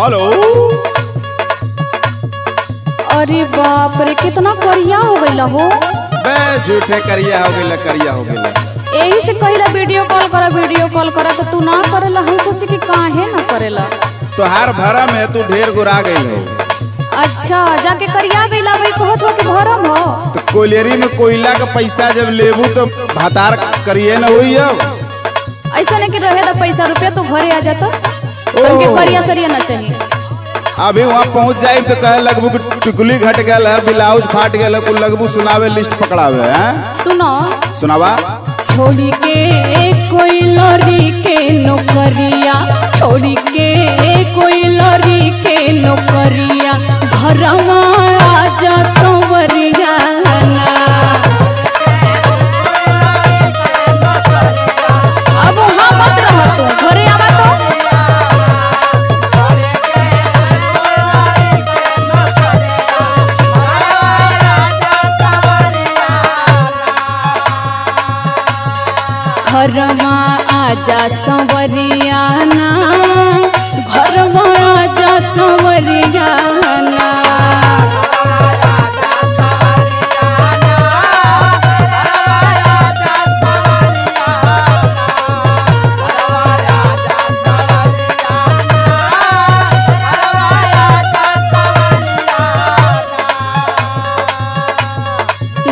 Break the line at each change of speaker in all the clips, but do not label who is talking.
Hello.
अरे बाप रे कितना करिया हो गइला हो।
बे झूठे करिया हो गइला, करिया हो गइला।
यही से कहिला वीडियो कॉल करा तो तू ना करेला। हम सोचे कि काहे ना करेला।
तोहार भरम है, तू ढेर गुरा गई हो।
अच्छा जाके करिया गइला भाई कहत हो कि भरम हो।
तो कोयलेरी में कोयला का पैसा जब लेबू तो भातार करिए न हुई अब।
ऐसा नहीं कि रहे दा पैसा रुपया तो घरे आ जाता। तुमके करिया सरिया ना चाहिए।
अभी वहाँ पहुँच जाए तो कहे लगबू कि टिकुली घट गया है, ब्लाउज फाट गया है, कुल लगबू सुनावे लिस्ट पकड़ावे हैं।
सुनो
सुनावा।
छोड़ी के कोई लॉरी के नौकरिया, छोड़ी के कोई लॉरी के नौकरिया, घरवा आजा संवरिया ना। अब वहाँ मत रह तू, घरे आवा तो। घरवा आजा संवरियाना, घरवा आजा संवरियाना।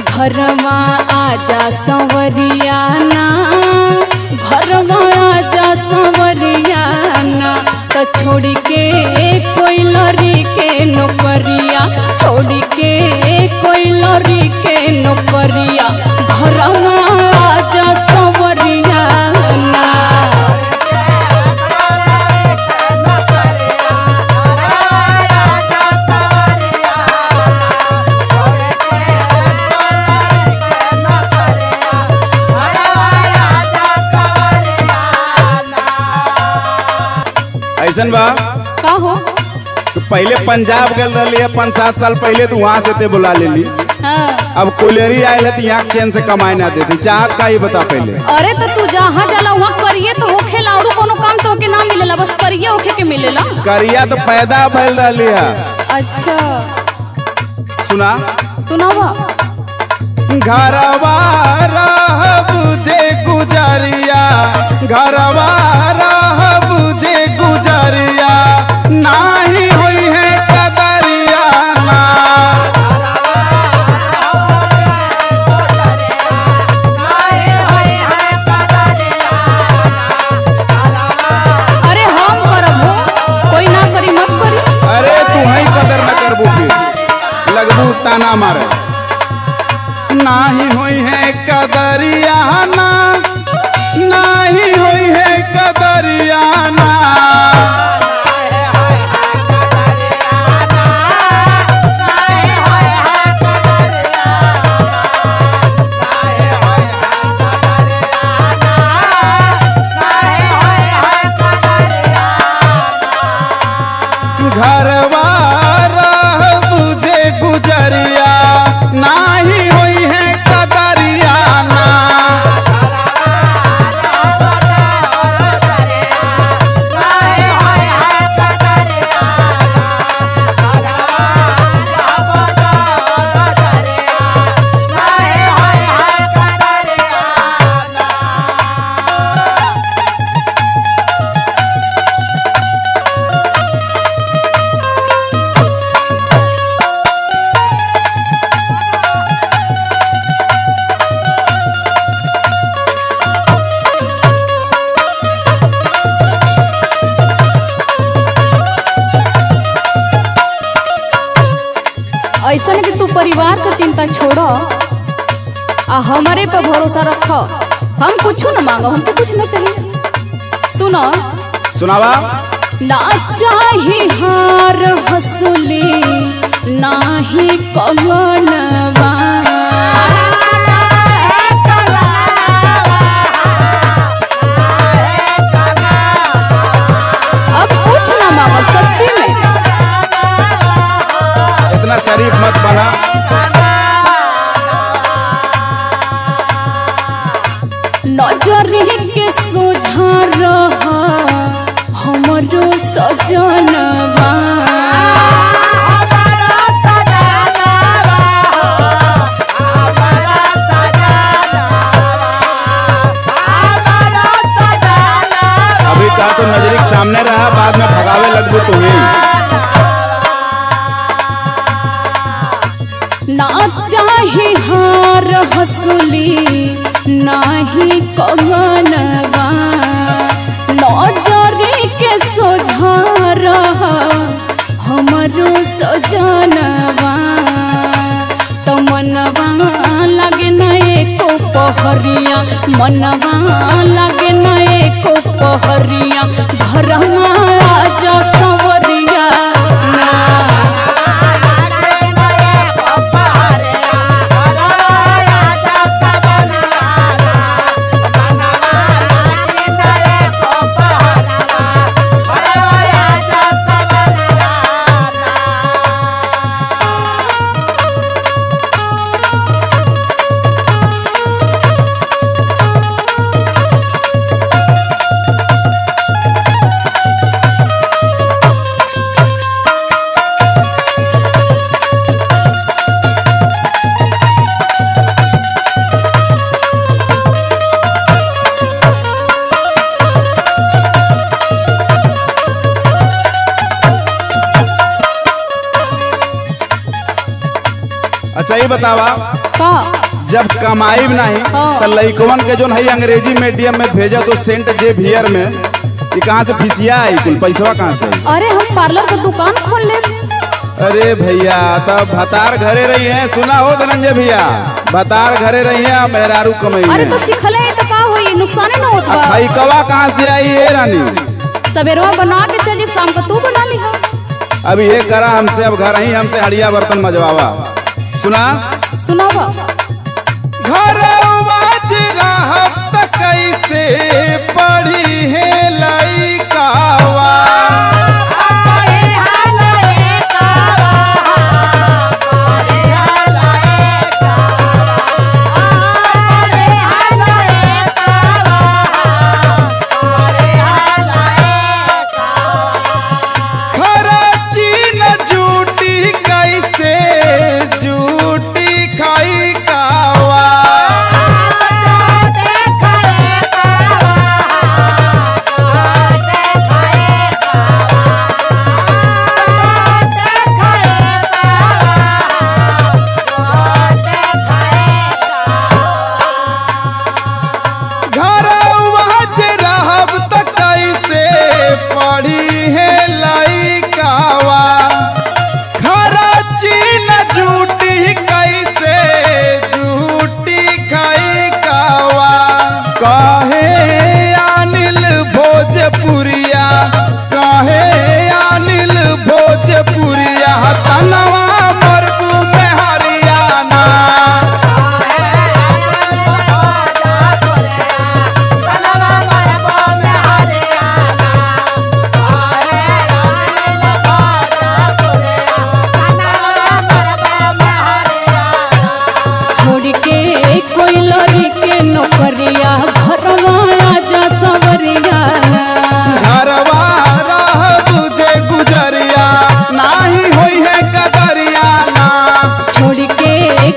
घरवा आजा संवरियाना, घरवा आजा संवरियाना। तो छोड़ के कोई लॉरी के नौकरिया, छोड़ के कोई लॉरी के नौकरिया, घरवा आजा संवरियाना।
ऐसन बा
का हो?
तो पहले पंजाब गल रही है 5-7 साल पहले, तो वहाँ से ते बुला लेली।
हाँ।
अब कोयलेरी आये है तो यहाँ चैन से कमाए ना देती। चाहत का ही बता पहले।
अरे तो तू जहाँ जाला वहाँ करिए तो होखेला, और कोनो काम तो के ना मिलेला, बस करिए होखे के मिलेला।
करिया तो पैदा भइल रही है।
अच्छा
सुना
सुनावा।
घरवा रहब जे गुजरिया, घरवा रहब जे गुजरिया, नाही होई है कदरिया ना।
अरे हम करब हो, कोई ना करी मत करी।
अरे तू ही कदर न करबू, फिर लगबू ताना मारे। नाही होई है कदरिया ना, नाही होई है कदरिया ना। घरवा रहब जे गुजरिया, नाही होई है कदरिया ना।
ऐसा नहीं कि तू परिवार का चिंता छोड़ो आ हमारे पे भरोसा रखो। हम कुछ न मांगो, हमको कुछ न चाहिए। सुनो
सुनावा।
ना चाही हार हंसुली, ना ही कवनवा। अब कुछ ना मांगो सच्ची में।
इतना शरीफ मत बना।
नजरी के सोझा रहा हमरो सजनवा।
बाद में भगावे लगबू तो ही।
ना चाहे हार हसुली नाही कंगनवा, नजरे के सोझा रहा हमरो सजनवा। तो मनवा लागे न एको पहरिया, मनवा लागे न एको पहरिया, घरवा आजा सवरिया ना।
अच्छा ये बतावा,
का
जब कमाई नहीं
हाँ।
तो लइकवन के जोन है अंग्रेजी मीडियम में भेजा तो सेंट जेवियर में, ये कहाँ से फिसिया आई? कुल पैसवा कहाँ से आई?
अरे हम पार्लर का दुकान खोल ले।
अरे भैया तब भतार घरे रही है, सुना हो धनंजय भैया, भतार घरे रही है मेहरारू कमाई
अरे
है।
तो सिखले तो का होई, नुकसान न होत बा।
खैकवा कहाँ से आई है रानी?
सवेरवा बना के चली, शाम को तू बना लिहा।
अब ये करा हमसे, अब घर ही हमसे हड़िया बर्तन मजवावा। सुना
सुनावा।
घरवा रहब त कैसे पढ़ी है लइकावा, खर्ची न जूटी कैसे जूटी खाई कावा। घरवा रहब त कैसे पढ़ी है लइकावा, खर्ची न जूटी कैसे जूटी खाई कावा। काहे अनिल भोजपुरिया, काहे अनिल भोजपुरिया, तनवा मरबू में हरियाणा।
छोड़ के कोई लड़ी के नौकरिया, घरवा आजा सवरिया ना।
घरवा रहब जे गुजरिया, नाही होई है कदरिया ना।
छोड़ के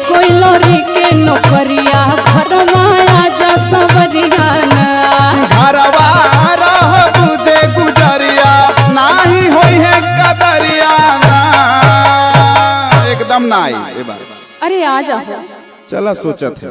कोई लड़ी के नौकरिया, घरवा आजा सवरिया ना।
घरवा रहब जे गुजरिया, नाही होई है कदरिया ना। एकदम ना आई ए बार।
अरे आ जा।
चला सोचत है।